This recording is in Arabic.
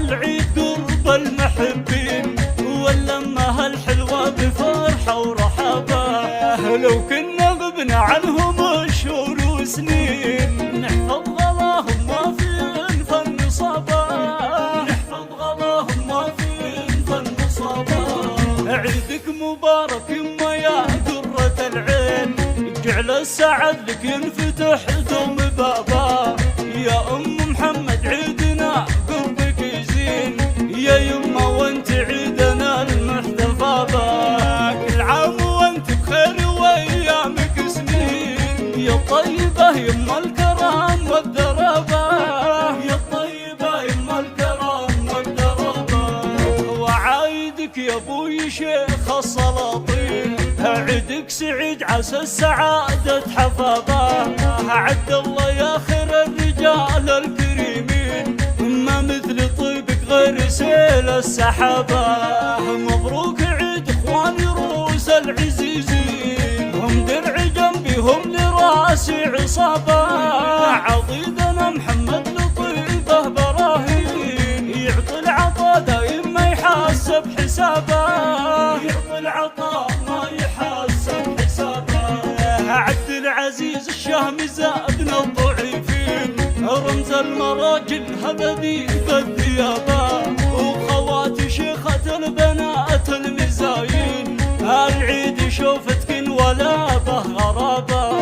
العيد قرب المحبين، واللمة الحلوة بفرحة ورحابة. لو كنا غبنا عنهم شهور وسنين، نحفظ غلاهم ما في انفن صبا، نحفظ غلاهم ما في انفن صبا. عيدك مبارك يما يا قرة العين، جعل السعد لك ينفتح دوم بابا. يا ام محمد عيدنا قربك يزين، يا يما وانت عيدنا المحتفى بك. كل عام وانت بخير وايامك سنين، يا طيبة يما الكرم والدربة، يا طيبة يما الكرم والدربة. وعايدك يا ابوي شيخ السلاطين، عيدك سعيد عسى السعادة حفظه. عبد الله يا خير الرجال الكريمين، ما مثل طيبك غير سيل السحابة. مبروك عيد اخواني روس العزيزين، هم درع جنبي هم لراسي عصابة. عضيدنا محمد لطيبه براهين، يعطي العطا دايم ما يحاسب حسابه، يعطي العطا ما يحاسب حسابه. عبد العزيز الشهم زادنا الضعيفين، رمز المراجل هبدي بالثيابه. وخواتي شيخة البنات المزايين، العيد شوفتك ولا به غرابه.